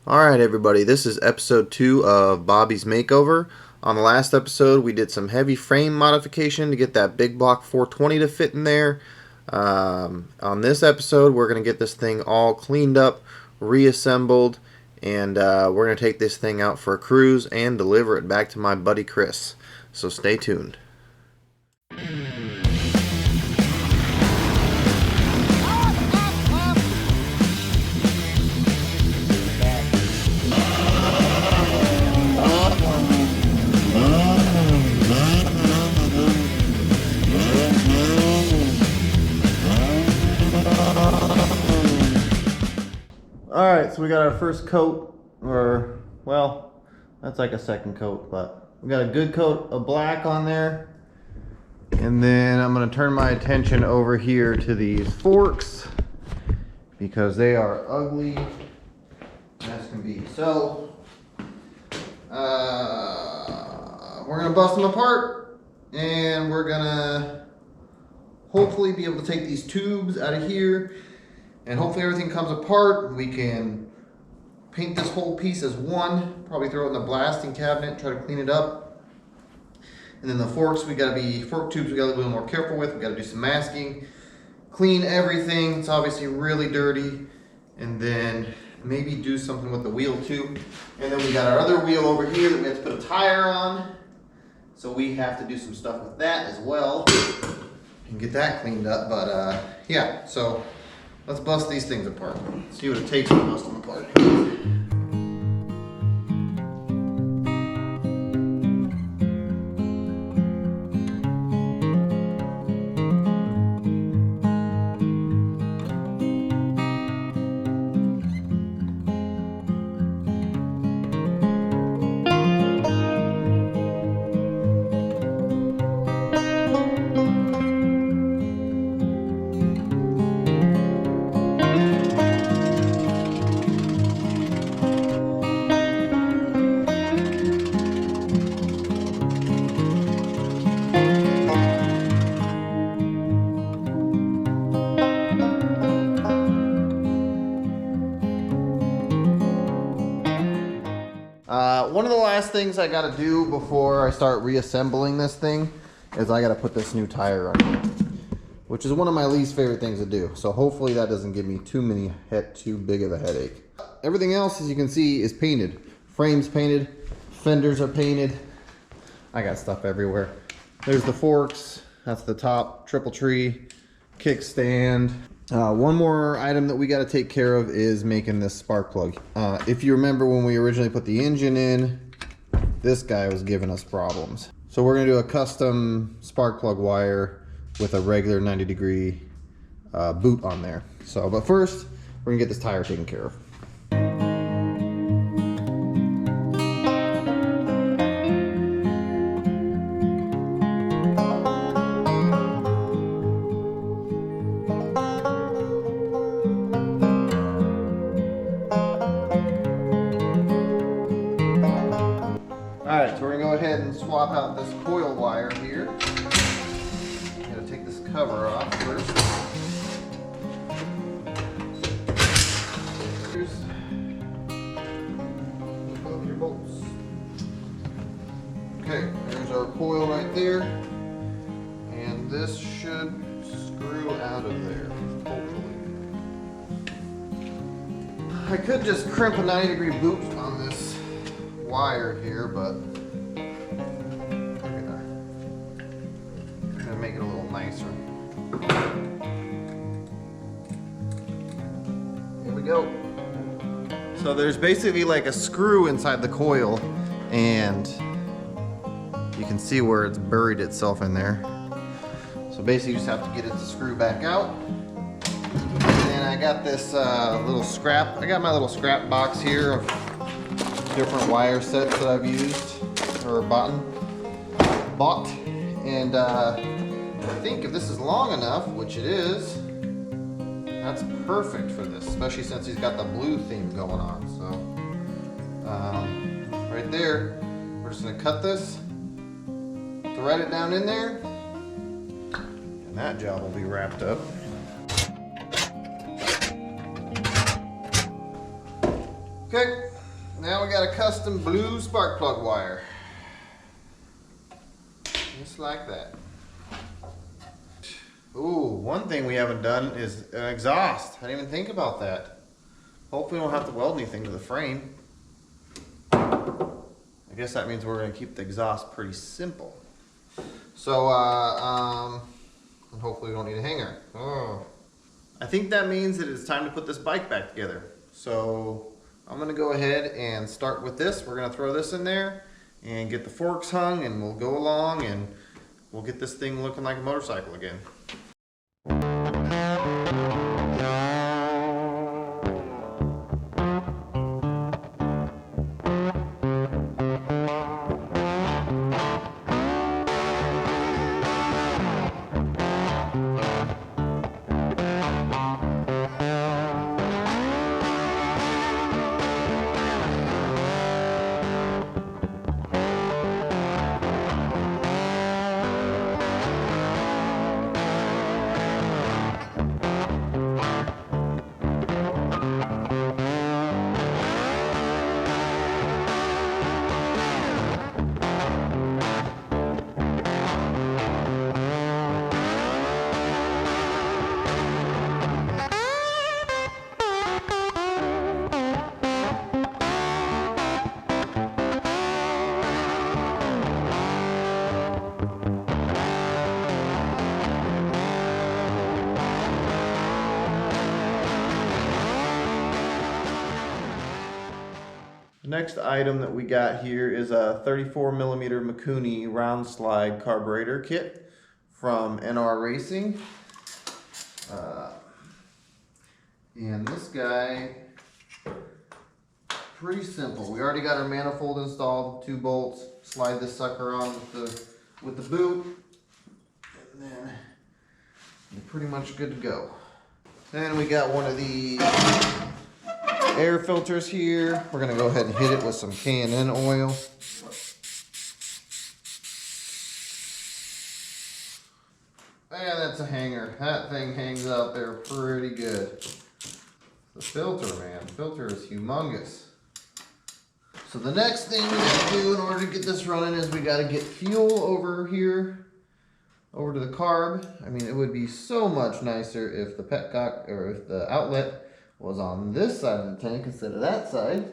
Alright everybody, this is episode 2 of Bobby's Makeover. On the last episode we did some heavy frame modification to get that big block 420 to fit in there. On this episode we're going to get this thing all cleaned up, reassembled, and we're going to take this thing out for a cruise and deliver it back to my buddy Chris. So stay tuned. Alright, so we got our first coat, or, well, that's like a second coat, but we got a good coat of black on there. And then I'm going to turn my attention over here to these forks, because they are ugly as can be. So, we're going to bust them apart, and we're going to hopefully be able to take these tubes out of here. And hopefully everything comes apart. We can paint this whole piece as one, probably throw it in the blasting cabinet, try to clean it up. And then the forks, fork tubes we gotta be a little more careful with. We gotta do some masking, clean everything. It's obviously really dirty. And then maybe do something with the wheel too. And then we got our other wheel over here that we have to put a tire on. So we have to do some stuff with that as well and get that cleaned up. But yeah, so let's bust these things apart. See what it takes to bust them apart. One of the last things I gotta do before I start reassembling this thing is I gotta put this new tire on here, which is one of my least favorite things to do. So hopefully that doesn't give me too big of a headache. Everything else, as you can see, is painted. Frames painted, fenders are painted. I got stuff everywhere. There's the forks, that's the top triple tree, kickstand. One more item that we got to take care of is making this spark plug. If you remember when we originally put the engine in, this guy was giving us problems. So we're going to do a custom spark plug wire with a regular 90-degree boot on there. So, but first, we're going to get this tire taken care of. Alright, so we're going to go ahead and swap out this coil wire here. Gotta take this cover off first. Here's both your bolts. Okay, there's our coil right there. And this should screw out of there, hopefully. I could just crimp a 90-degree boot on this wire here, but I'm gonna make it a little nicer. Here we go. So there's basically like a screw inside the coil, and you can see where it's buried itself in there. So basically you just have to get it to screw back out. And then I got this little scrap. I got my little scrap box here of different wire sets that I've used or bought, and I think if this is long enough, which it is, that's perfect for this, especially since he's got the blue theme going on. So right there, we're just going to cut this, thread it down in there, and that job will be wrapped up. Okay. Now we got a custom blue spark plug wire. Just like that. Ooh, one thing we haven't done is an exhaust. I didn't even think about that. Hopefully we don't have to weld anything to the frame. I guess that means we're going to keep the exhaust pretty simple. So, and hopefully we don't need a hanger. Oh. I think that means that it's time to put this bike back together. So I'm going to go ahead and start with this. We're going to throw this in there and get the forks hung, and we'll go along and we'll get this thing looking like a motorcycle again. The next item that we got here is a 34mm Mikuni round slide carburetor kit from NR Racing. And this guy, pretty simple. We already got our manifold installed, 2 bolts. Slide this sucker on with the boot, and then you're pretty much good to go. Then we got one of the air filters here. We're gonna go ahead and hit it with some K&N oil. And that's a hanger. That thing hangs out there pretty good. The filter, man. The filter is humongous. So the next thing we gotta do in order to get this running is we gotta get fuel over here, over to the carb. I mean, it would be so much nicer if the petcock, or if the outlet was on this side of the tank instead of that side.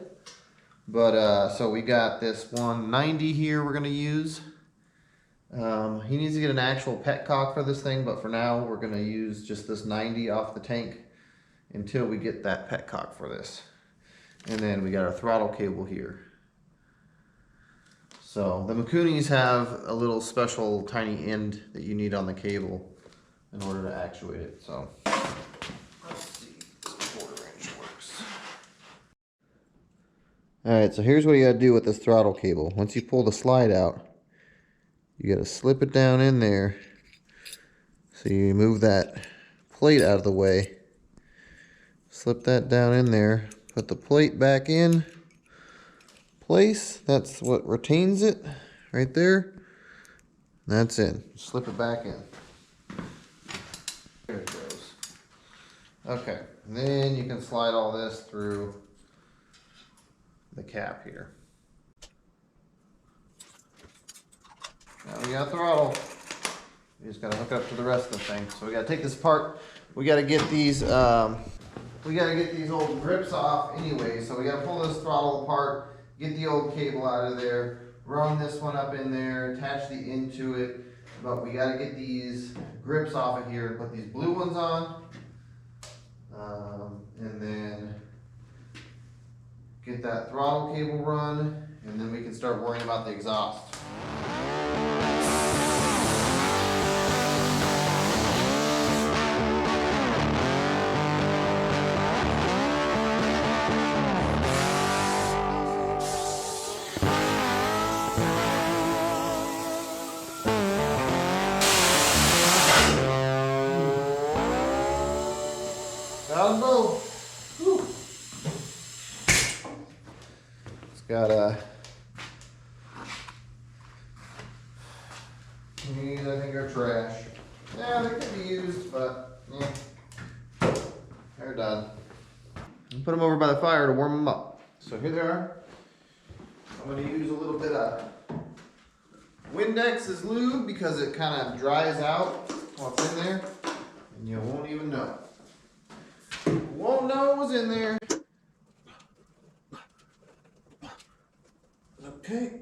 But so we got this 190 here we're gonna use. He needs to get an actual petcock for this thing, but for now we're gonna use just this 90 off the tank until we get that petcock for this. And then we got our throttle cable here. So the Mikunis have a little special tiny end that you need on the cable in order to actuate it. So let's see if this quarter inch works. Alright, so here's what you gotta do with this throttle cable. Once you pull the slide out, you gotta slip it down in there. So you move that plate out of the way. Slip that down in there. Put the plate back in place. That's what retains it right there. That's in. Slip it back in. There it goes. Okay, and then you can slide all this through the cap here. Now we got throttle. We just gotta hook it up to the rest of the thing. So we gotta take this apart. We gotta get these old grips off anyway. So we gotta pull this throttle apart, get the old cable out of there, run this one up in there, attach the end to it. But we gotta get these grips off of here and put these blue ones on. And then get that throttle cable run, and then we can start worrying about the exhaust. Got them both. Whew. It's got these I think are trash. Yeah, they could be used, but yeah, they're done. Put them over by the fire to warm them up. So here they are. I'm going to use a little bit of Windex as lube because it kind of dries out while it's in there, and you won't even know. You won't know it was in there. Okay.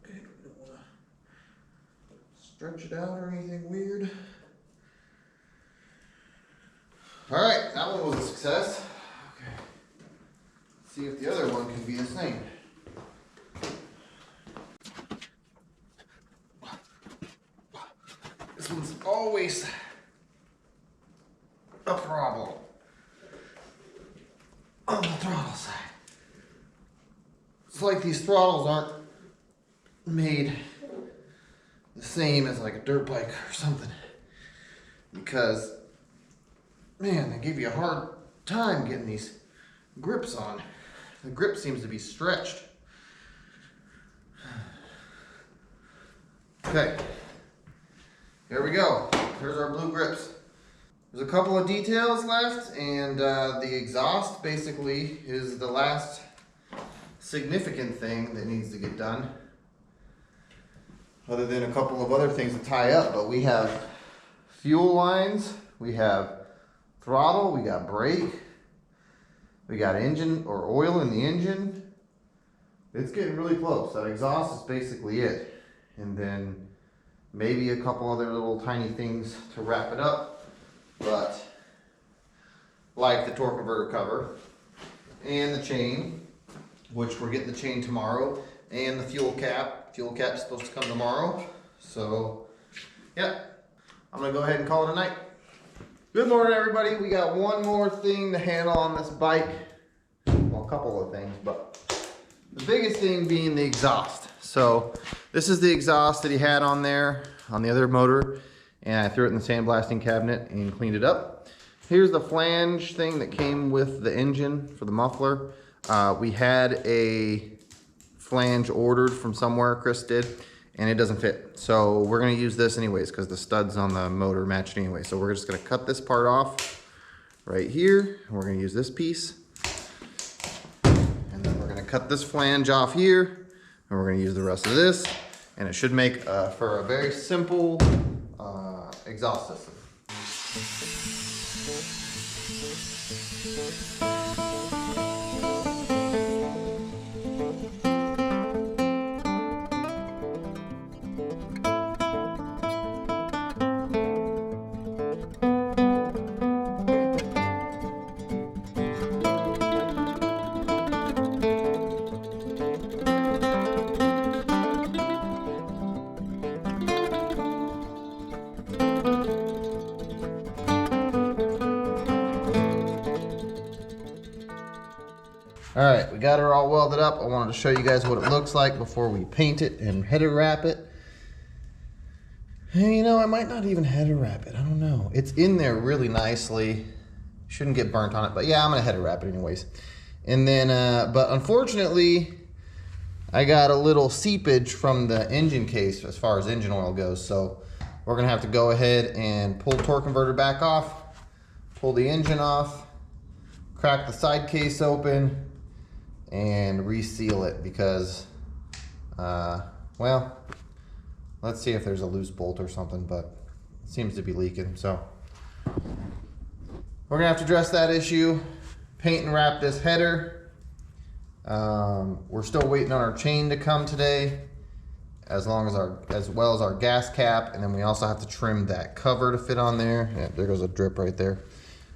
Okay, we don't want to stretch it out or anything weird. Alright, that one was a success. Okay. Let's see if the other one can be the same. This one's always a problem on the throttle side. It's like these throttles aren't made the same as like a dirt bike or something, because man, they give you a hard time getting these grips on. The grip seems to be stretched. Okay, here we go. Here's our blue grips. There's a couple of details left, and the exhaust basically is the last significant thing that needs to get done, other than a couple of other things to tie up. But we have fuel lines, we have throttle, we got brake, we got engine or oil in the engine. It's getting really close. That exhaust is basically it, and then maybe a couple other little tiny things to wrap it up, but like the torque converter cover and the chain, which we're getting the chain tomorrow, and the fuel cap. Fuel cap's supposed to come tomorrow. So yeah, I'm gonna go ahead and call it a night. Good morning, everybody. We got one more thing to handle on this bike. Well, a couple of things, but the biggest thing being the exhaust. So this is the exhaust that he had on there on the other motor, and I threw it in the sandblasting cabinet and cleaned it up. Here's the flange thing that came with the engine for the muffler. We had a flange ordered from somewhere, Chris did, and it doesn't fit. So we're gonna use this anyways because the studs on the motor match anyway. So we're just gonna cut this part off right here. We're gonna use this piece. And then we're gonna cut this flange off here, and we're gonna use the rest of this. And it should make for a very simple exhaust system. All right, we got her all welded up. I wanted to show you guys what it looks like before we paint it and header wrap it. And you know, I might not even header wrap it. I don't know. It's in there really nicely. Shouldn't get burnt on it, but yeah, I'm gonna header wrap it anyways. And then, but unfortunately, I got a little seepage from the engine case as far as engine oil goes. So we're gonna have to go ahead and pull the torque converter back off, pull the engine off, crack the side case open, and reseal it because, well, let's see if there's a loose bolt or something, but it seems to be leaking. So we're gonna have to address that issue, paint and wrap this header. We're still waiting on our chain to come today, as well as our gas cap, and then we also have to trim that cover to fit on there. Yeah, there goes a drip right there.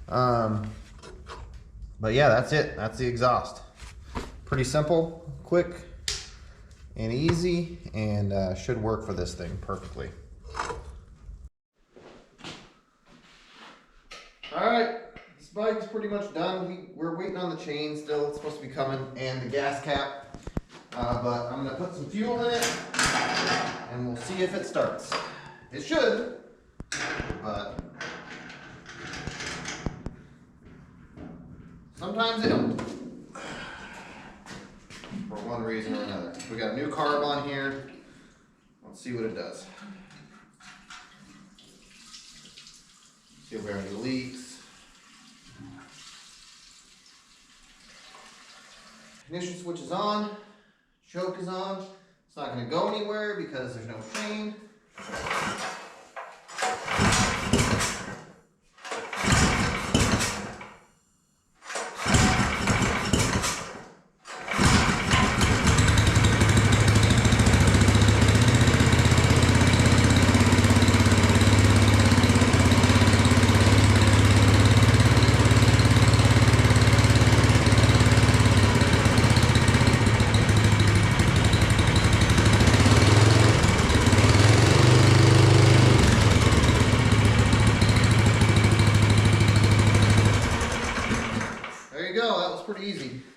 But yeah, that's it. That's the exhaust. Pretty simple, quick, and easy, and should work for this thing perfectly. All right, this bike is pretty much done. We're waiting on the chain still. It's supposed to be coming, and the gas cap. But I'm gonna put some fuel in it, and we'll see if it starts. It should, but sometimes it don't. For one reason or another. We got a new carb on here. Let's see what it does. See if we have any leaks. Ignition switch is on. Choke is on. It's not going to go anywhere because there's no chain.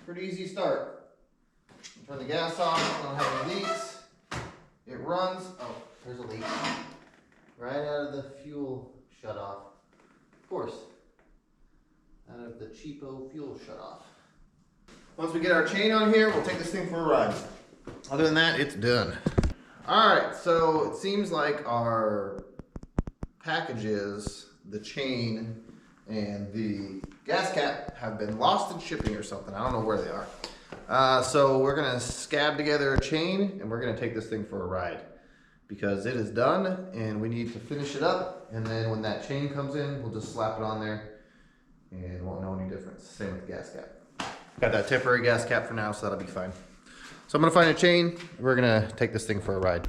Pretty easy start. Turn the gas off, don't have any leaks. It runs. Oh, there's a leak. Right out of the fuel shut off. Of course. Out of the cheapo fuel shut off. Once we get our chain on here, we'll take this thing for a ride. Other than that, it's done. Alright, so it seems like our packages, the chain, and the gas cap have been lost in shipping or something. I don't know where they are. So we're gonna scab together a chain and we're gonna take this thing for a ride because it is done and we need to finish it up. And then when that chain comes in, we'll just slap it on there and won't know any difference. Same with the gas cap. Got that temporary gas cap for now, so that'll be fine. So I'm gonna find a chain. We're gonna take this thing for a ride.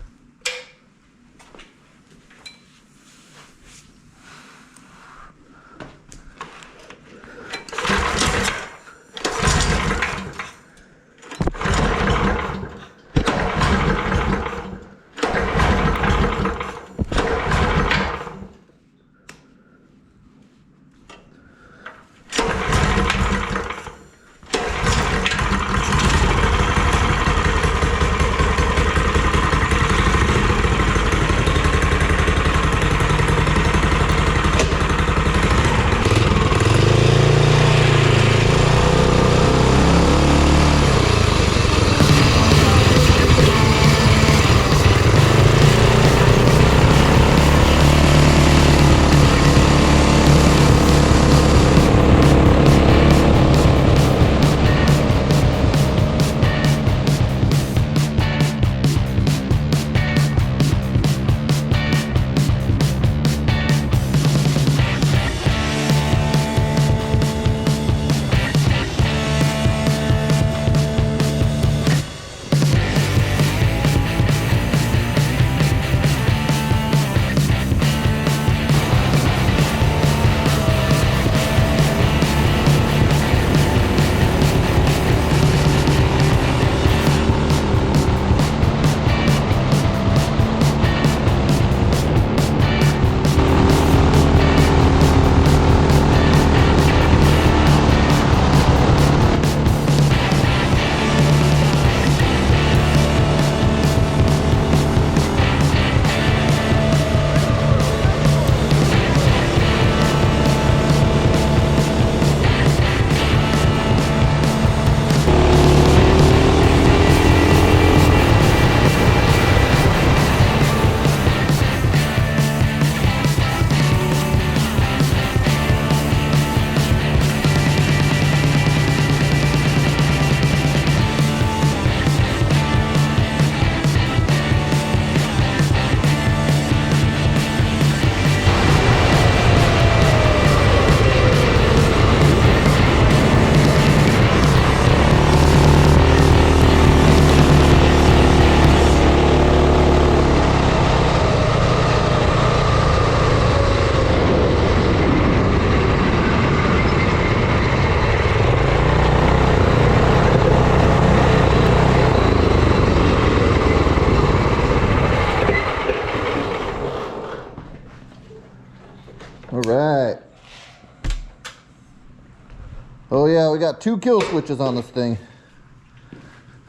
Alright. Oh yeah, we got 2 kill switches on this thing.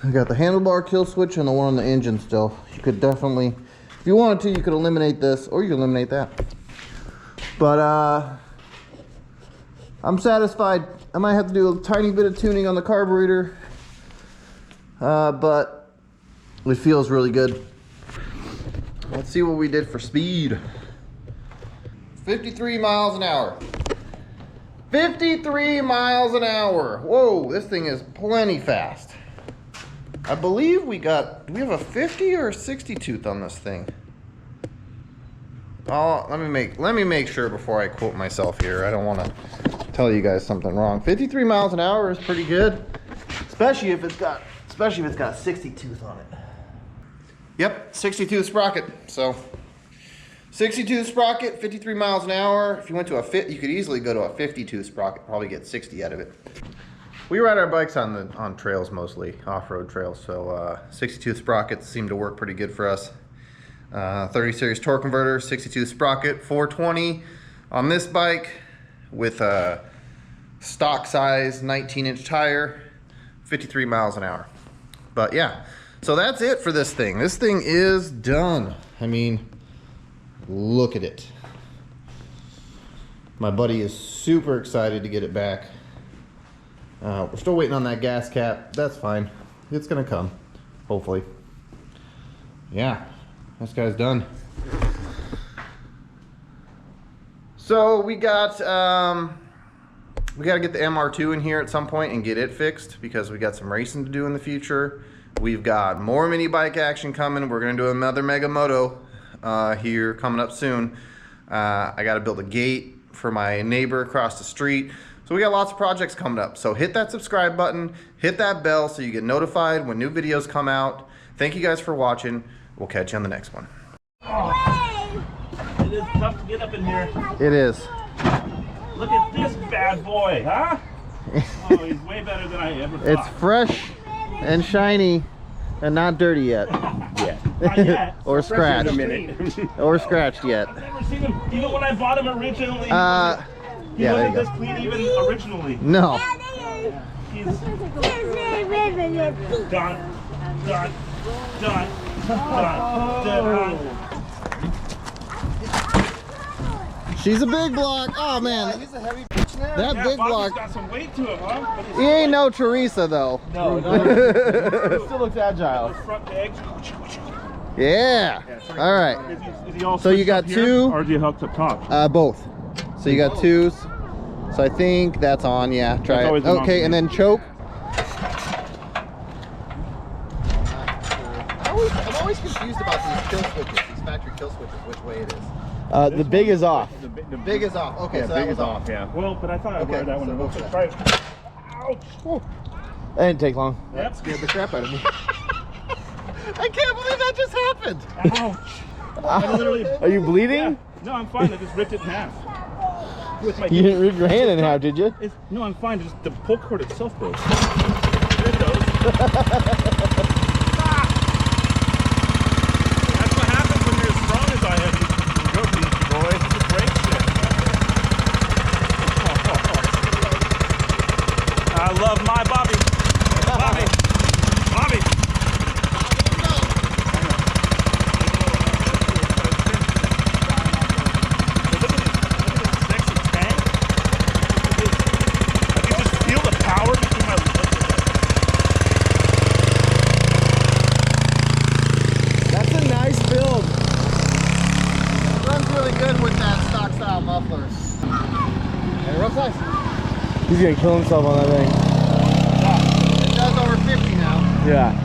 I got the handlebar kill switch and the one on the engine still. You could definitely, if you wanted to, you could eliminate this or you could eliminate that. But I'm satisfied. I might have to do a tiny bit of tuning on the carburetor, but it feels really good. Let's see what we did for speed. 53 miles an hour. 53 miles an hour. Whoa, this thing is plenty fast. I believe do we have a 50 or a 60 tooth on this thing? Oh, let me make sure before I quote myself here. I don't want to tell you guys something wrong. 53 miles an hour is pretty good, especially if it's got a 60 tooth on it. Yep, 60 tooth sprocket. So 60 tooth sprocket, 53 miles an hour. If you went to you could easily go to a 50 tooth sprocket, probably get 60 out of it. We ride our bikes on trails mostly, off-road trails. So 60 tooth sprockets seem to work pretty good for us. 30 series torque converter, 60 tooth sprocket, 420 on this bike with a stock size 19-inch tire, 53 miles an hour. But yeah, so that's it for this thing. This thing is done. I mean, look at it. My buddy is super excited to get it back. We're still waiting on that gas cap. That's fine. It's gonna come, hopefully. Yeah, this guy's done. So we got to get the MR2 in here at some point and get it fixed because we got some racing to do in the future. We've got more mini bike action coming. We're gonna do another Mega Moto here coming up soon. I got to build a gate for my neighbor across the street. So we got lots of projects coming up. So hit that subscribe button, hit that bell so you get notified when new videos come out. Thank you guys for watching. We'll catch you on the next one. Oh, it is tough to get up in here. It is. Look at this bad boy, huh? Oh, he's way better than I ever thought. It's fresh and shiny and not dirty yet. Yeah. Not yet. Or scratched. Or scratched yet. I've never seen him, even when I bought him originally. He yeah, wasn't this clean even originally. No. He's done. She's a big block. Oh man. He's a heavy bitch now. That big block. Got some weight to him, huh? He ain't no Teresa though. No. Still looks agile. Front legs. Yeah. All right. Is he all So you got switched up here, two. or is he hooked up top? Both. So you got twos. So I think that's on. Yeah. Try That's it. always been on Okay, for and me. then choke. I'm always confused about these kill switches, these factory kill switches, which way it is. The big is off. The big is off. Okay, Yeah, so that big was is off. Yeah. Well, but I thought I'd Okay, wear that one. so go for Let's that. try it. Ouch. That didn't take long. That scared the crap out of me. I can't believe that just happened. Ouch. I literally. Are you bleeding? Yeah. No, I'm fine. I just ripped it in half. With my You didn't rip your hand in half, did you? No, I'm fine. Just the pull cord itself broke. There it goes. That's what happens when you're as strong as I am. You go for these boys. Just break shit. I love my Bobby. Bobby. Bobby. Look at this sexy tank. I can just feel the power between my legs. That's a nice build. Runs really good with that stock style muffler. And real nice. He's gonna kill himself on that thing. It does over 50 now. Yeah.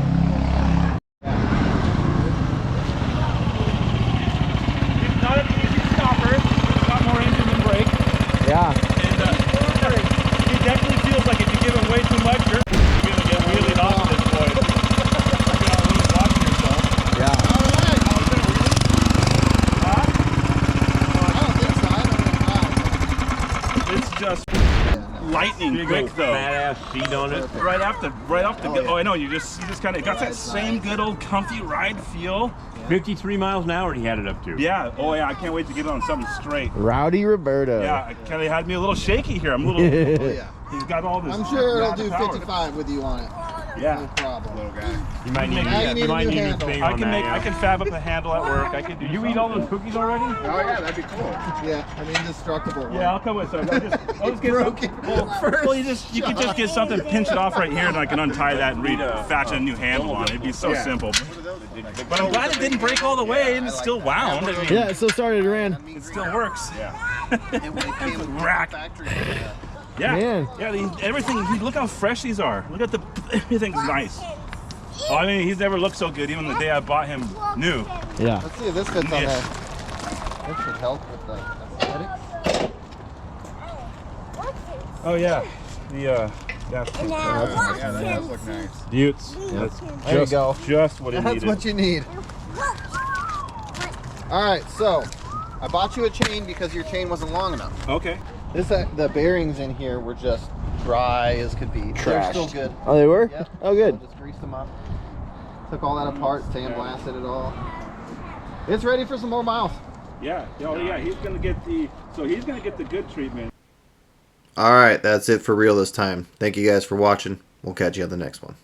It's not an easy stopper. It's got more engine than brake. Yeah. And it definitely feels like if you give him way too much, you're gonna get wheelied off this boy. You're gonna lose watching yourself. Yeah. Huh? I don't think so. I don't know. It's just lightning quick though. Badass seat on it. Right off the oh I know you just kind of got that same good old comfy ride feel. 53 miles an hour he had it up to. Yeah. Oh yeah. I can't wait to get on something straight. Rowdy Roberto. Yeah. Kelly had me a little shaky here. I'm a little. Oh, yeah. He's got all this. I'm sure it'll do power. 55 with you on it. No Yeah. problem. Little guy. You might need, Now you need a new a handle. thing I on can that. I can fab up a handle at work. I can do. Did you eat all those cookies already? Oh yeah, that'd be cool. Yeah, an indestructible one. Yeah, I'll come with some. I'll just get Broken. well, you can just get something, pinch it off right here, and I can untie that and fashion a new handle on it. It'd be so simple. But I'm glad it didn't break all the way and it's still wound. I mean, Yeah, it still started to ran. it still works. It came with Rack. factory. Yeah, Man. yeah. Everything. Look how fresh these are. Look at everything's nice. Oh, I mean, he's never looked so good. Even the day I bought him new. Yeah. Let's see if this fits on Yeah. there. This should help with the aesthetics. Oh yeah, the yeah. Yeah, that does look nice. Buttes. Yep. That's There you go. Just what he That's needed. what you need. All right, so I bought you a chain because your chain wasn't long enough. Okay. The bearings in here were just dry as could be. They're still good. Oh, they were? Yep. Oh, good. So just greased them up. Took all that apart, sandblasted it all. It's ready for some more miles. Yeah. Oh yeah. He's gonna get the. So he's gonna get the good treatment. All right, that's it for real this time. Thank you guys for watching. We'll catch you on the next one.